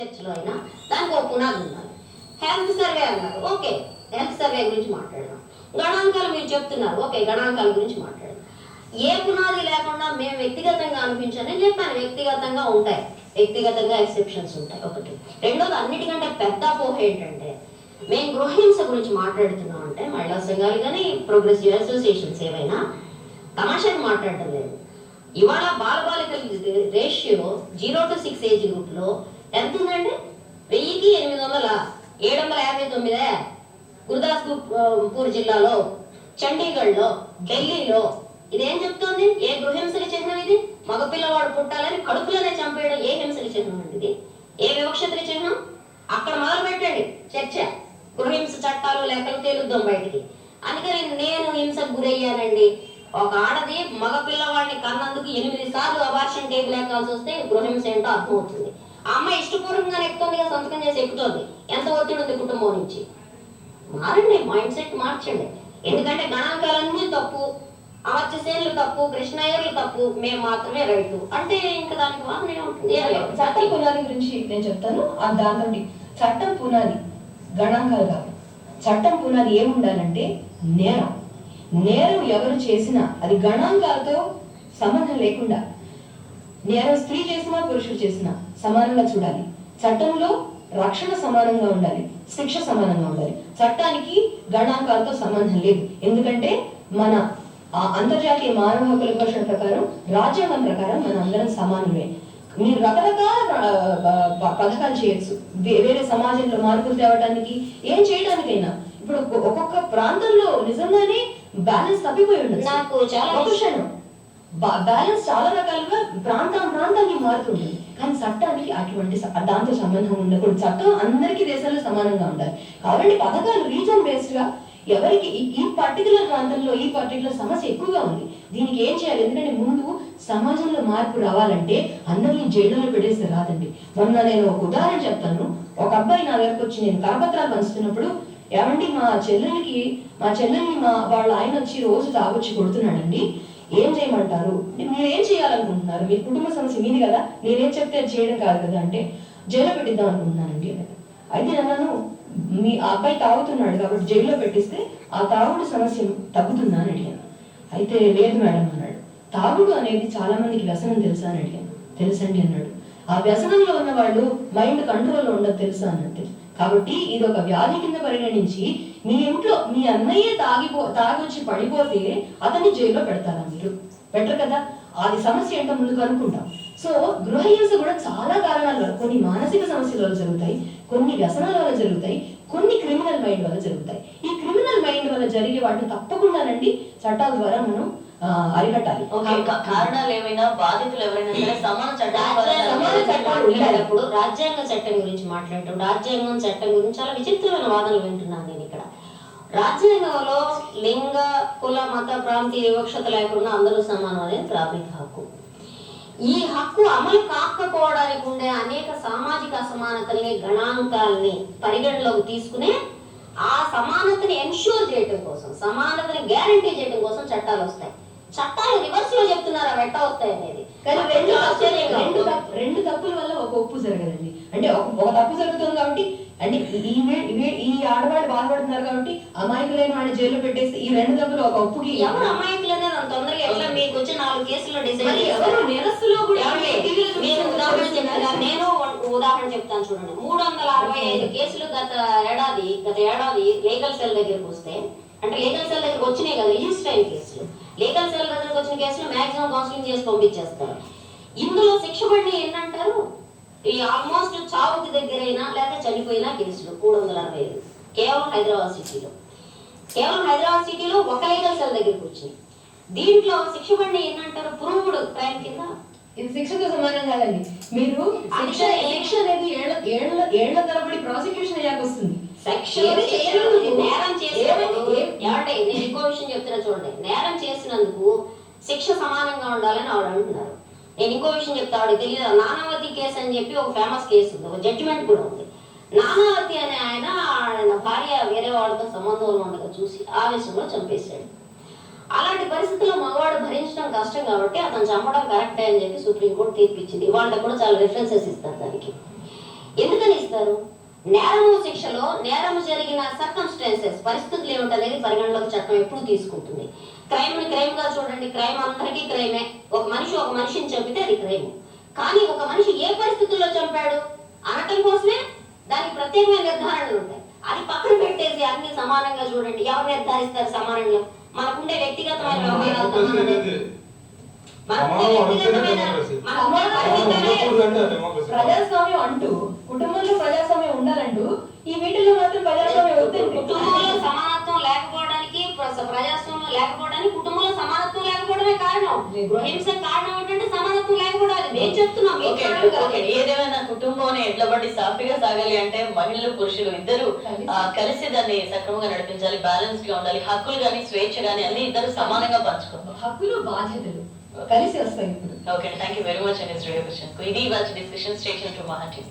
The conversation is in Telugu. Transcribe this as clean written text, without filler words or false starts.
చర్చలో అయినా దానికి ఒక పునాది ఉండాలి. హెల్త్ సర్వే అన్నారు, ఓకే హెల్త్ సర్వే గురించి మాట్లాడదాం. గణాంకాలు మీరు చెప్తున్నారు, ఓకే గణాంకాల గురించి మాట్లాడదాం. ఏ పునాది లేకుండా మేము వ్యక్తిగతంగా అనిపించాలని చెప్పాను. వ్యక్తిగతంగా ఉంటాయి, వ్యక్తిగతంగా ఎక్సెప్షన్స్ ఉంటాయి. ఒకటి. రెండోది, అన్నిటికంటే పెద్ద అపోహ ఏంటంటే మేము గృహహింస గురించి మాట్లాడుతున్నాం అంటే మహిళా సంఘాలు కానీ ప్రోగ్రెసివ్ అసోసియేషన్స్ ఏవైనా తమాషాకి మాట్లాడటం లేదు. ఇవాళ బాలబాలికల రేషియో 0 to 6 ఏజ్ గ్రూప్లో ఎంత ఉందండి? 1000కి 800, 759. గుర్దాస్పూర్ జిల్లాలో, చండీగఢ్లో, ఢిల్లీలో ఇదేం చెప్తోంది? ఏ గృహహింసకి చిహ్నం ఇది? మగపిల్లవాడు పుట్టాలని కడుపులోనే చంపేయడం ఏ హింసకి చిహ్నం అండి ఇది? ఏ వివక్షతకి చిహ్నం? అక్కడ మొదలు పెట్టండి చర్చ. గృహహింస చట్టాలు లెక్కలు తేలుద్దాం బయటికి. అందుకని నేను హింసకు గురయ్యానండి. ఒక ఆడది మగ పిల్లవాడిని కన్నందుకు 8 సార్లు అబార్షన్ టేబుల్ ఎక్కాల్సి వస్తే గృహహింస ఏంటో అర్థమవుతుంది. ఆ అమ్మాయి ఇష్టపూర్వకంగా ఎక్కుతుందిగా, సంతకం చేసి ఎక్కుతోంది. ఎంత ఒత్తిడి ఉంది కుటుంబం నుంచి? మారండి, మైండ్ సెట్ మార్చండి. ఎందుకంటే గణాంకాలన్నీ తప్పు, అమర్చసేనులు తప్పు, కృష్ణయ్యర్లు తప్పు, మేము మాత్రమే రైతు అంటే ఇంకా దానికి వాదనే ఉంటుంది. చట్టం పునాది గురించి నేను చెప్తాను. దాంతో చట్టం పునాది గణాంకాలు కాదు. చట్టం పునాది ఏముండాలంటే నేరం. నేరం ఎవరు చేసినా అది గణాంకాలతో సంబంధం లేకుండా, నేరం స్త్రీ చేసినా పురుషుడు చేసినా సమానంగా చూడాలి. చట్టంలో రక్షణ సమానంగా ఉండాలి, శిక్ష సమానంగా ఉండాలి. చట్టానికి గణాంకాలతో సంబంధం లేదు. ఎందుకంటే మన అంతర్జాతీయ మానవ హక్కుల పరిషత్ ప్రకారం, రాజ్యాంగం ప్రకారం మన అందరం సమానమే. మీరు రకరకాల పథకాలు చేయొచ్చు, వేరే సమాజంలో మార్పులు తేవడానికి, ఏం చేయడానికైనా. ఇప్పుడు ఒక్కొక్క ప్రాంతంలో నిజంగానే బ్యాలెన్స్ తప్పిపోయి ఉండదు. నాకు చాలా బ్యాలెన్స్ చాలా రకాలుగా ప్రాంతానికి మారుతుంది. కానీ చట్టానికి అటువంటి దాంతో సంబంధం ఉండకూడదు. చట్టం అందరికీ దేశాల్లో సమానంగా ఉండాలి. కాబట్టి పథకాలు రీజన్ బేస్డ్ గా ఎవరికి ఈ పర్టికులర్ ప్రాంతంలో ఈ పర్టికులర్ సమస్య ఎక్కువగా ఉంది, దీనికి ఏం చేయాలి? ఎందుకంటే ముందు సమాజంలో మార్పు రావాలంటే అందరినీ జైల్లో పెట్టేస్తే రాదండి. మొన్న నేను ఒక ఉదాహరణ చెప్తాను. ఒక అబ్బాయి నా దగ్గరకు వచ్చి, నేను కరపత్రాలు పంచుతున్నప్పుడు, ఏమండి మా చెల్లెల్ని వాళ్ళ ఆయన వచ్చి రోజు తాగొచ్చి కొడుతున్నాడండి, ఏం చేయమంటారు? మీరు ఏం చేయాలనుకుంటున్నారు? మీ కుటుంబ సమస్య మీది కదా, నేనేం చెప్తే అది చేయడం కాదు కదా అంటే, జైల్లో పెట్టిద్దాం అనుకుంటున్నానండి. అయితే నన్ను, మీ అబ్బాయి తాగుతున్నాడు కాబట్టి జైల్లో పెట్టిస్తే ఆ తాగుడు సమస్య తగ్గుతుందా అని అడిగాను. అయితే లేదు మేడం అన్నాడు. తాగుడు అనేది చాలా మందికి వ్యసనం తెలుసా అని అడిగాను. తెలుసండి అన్నాడు. ఆ వ్యసనంలో ఉన్న వాళ్ళు మైండ్ కంట్రోల్లో ఉండదు తెలుసా అన్నట్టు. కాబట్టి ఇది ఒక వ్యాధి కింద పరిగణించి, మీ ఇంట్లో మీ అన్నయ్యే తాగొచ్చి పడిపోతే అతన్ని జైల్లో పెడతారా? మీరు పెట్టరు కదా. అది సమస్య ఏంటో ముందు కనుక్కుంటాం. సో గృహహింస కూడా చాలా కారణాల వల్ల, కొన్ని మానసిక సమస్యల వల్ల జరుగుతాయి, కొన్ని వ్యసనాల వల్ల జరుగుతాయి, కొన్ని క్రిమినల్ మైండ్ వల్ల జరుగుతాయి. ఈ క్రిమినల్ మైండ్ వల్ల జరిగే వాటిని తప్పకుండానండి చట్టాల ద్వారా మనం అరికట్టాలి. కారణాలు ఏమైనా, బాధితులు ఎవరైనా సరే సమాన చట్టాలు. రాజ్యాంగ చట్టం గురించి మాట్లాడటం, రాజ్యాంగం చట్టం గురించి చాలా విచిత్రమైన వాదనలు వింటున్నాను నేను ఇక్కడ. రాజ్యాంగంలో లింగ, కుల, మత, ప్రాంతీయ వివక్షత లేకుండా అందరూ సమానం అనేది ప్రాథమిక హక్కు. ఈ హక్కు అమలు కాకపోవడానికి ఉండే అనేక సామాజిక అసమానతల్ని, గణాంకాలని పరిగణలోకి తీసుకునే ఆ సమానతని ఎన్ష్యూర్ చేయడం కోసం, సమానతని గ్యారంటీ చేయడం కోసం చట్టాలు వస్తాయి. చట్టాలు రివర్స్ లో చెప్తున్నారు అవి ఎట్టా వస్తాయి అనేది. కానీ రెండు తప్పుల వల్ల ఒక ఒప్పు జరగదండి. అంటే ఒక తప్పు జరుగుతుంది కాబట్టి, అంటే ఈ ఆడవాళ్ళు బాధపడుతున్నారు కాబట్టి అమాయకులైన వాడిని జైల్లో పెట్టేస్తే ఈ రెండు తప్పులు ఒక ఒప్పుకి ఎవరు అమాయకులనే తొందరగా ఎట్లా మీకు వచ్చి 4 కేసుల్లో డిసైడ్ నిరస్సులో కూడా నేను ఉదాహరణ చెప్తాను చూడండి. 365 కేసులు గత ఏడాది లీగల్ సెల్ దగ్గరకు వస్తే, అంటే లీగల్ సెల్ దగ్గరకు వచ్చినాయి కదా రిజిస్టర్ అయిన కేసులు, లీగల్ సెల్ దగ్గరకు వచ్చిన కేసులు మాక్సిమం కౌన్సిలింగ్ చేసి పంపించేస్తారు. ఇందులో శిక్ష పడి ఏంటంటారు, ఈ ఆల్మోస్ట్ చావుకి దగ్గరైనా లేక చనిపోయిన కేసులు 365 కేవలం హైదరాబాద్ సిటీలో ఒక లీగల్ సెల్ దగ్గరకు వచ్చినాయి. దీంట్లో శిక్ష పడి ఏంటంటారు, ప్రూవ్డ్ క్రైమ్ కింద. ఇది శిక్షతో సమానం కాదండి. మీరు శిక్ష అనేది ఏళ్ల తరబడి ప్రాసిక్యూషన్ అయ్యాక వస్తుంది. నేరం చేసినందుకు నేను ఇంకో విషయం చెప్తున్నా చూడండి. నేరం చేసినందుకు శిక్ష సమానంగా ఉండాలని ఆవిడ అంటున్నారు. నేను ఇంకో విషయం చెప్తా, ఆవిడకి తెలియదు. నానావతి కేసు అని చెప్పి ఒక ఫేమస్ కేసు ఉంది, ఒక జడ్జిమెంట్ కూడా ఉంది. నానావతి అనే ఆయన భార్య వేరే వాళ్ళతో సంబంధంలో ఉండగా చూసి ఆవేశంలో చంపేశాడు. అలాంటి పరిస్థితుల్లో మగవాడు భరించడం కష్టం కాబట్టి అతను చంపడం కరెక్టే అని చెప్పి సుప్రీంకోర్టు తీర్పిచ్చింది. వాళ్ళకి కూడా చాలా రిఫరెన్సెస్ ఇస్తారు దానికి. ఎందుకని ఇస్తారు? నేరము శిక్షలో నేరము జరిగిన సర్కమ్స్టాన్సెస్, పరిస్థితులు ఏమిటనేది పరిగణలోకి చట్టం ఎప్పుడు తీసుకుంటుంది. క్రైమ్ ని క్రైమ్ గా చూడండి, క్రైమ్ అందరికీ క్రైమే. ఒక మనిషిని చంపితే అది క్రైమ్. కానీ ఒక మనిషి ఏ పరిస్థితుల్లో చంపాడు అనటం కోసమే దానికి ప్రత్యేకమైన నిర్ధారణలు ఉంటాయి. అది పక్కన పెట్టేసి అన్ని సమానంగా చూడండి, ఎవరు నిర్ధారిస్తారు సమానంగా? మనకుండే వ్యక్తిగతమైన వ్యవహారాలు ప్రజాస్వామ్యం అంటూ, కుటుంబంలో ప్రజాస్వామ్యం ఉండాలంటూ ఈ వీటిల్లో మాత్రం ప్రజాస్వామ్యం వద్దండి. కుటుంబంలో సమానత్వం లేకపోవడానికి, ప్రజాస్వామ్యం లేకపోవడానికి కుటుంబంలో సమానత్వం లేకపోవడమే కారణం. గృహహింస కారణం ఏంటంటే సమానత్వం లేకపోవడం. అది మేము చెప్తున్నాం. ఏదేమైనా కుటుంబం ఎట్లా బట్టి సాఫీగా సాగాలి అంటే మహిళలు పురుషులు ఇద్దరు కలిసి దాన్ని సక్రమంగా నడిపించాలి, బ్యాలెన్స్ గా ఉండాలి. హక్కులు గాని స్వేచ్ఛ గాని అన్ని ఇద్దరు సమానంగా పంచుకోవాలి. హక్కులు బాధ్యతలు కలిసి వస్తాయి ఇప్పుడు. Okay, thank you very much అండి శ్రేయ. ఇది వాచ్ డిస్కషన్. స్టేషన్ టు మహా టీవీ.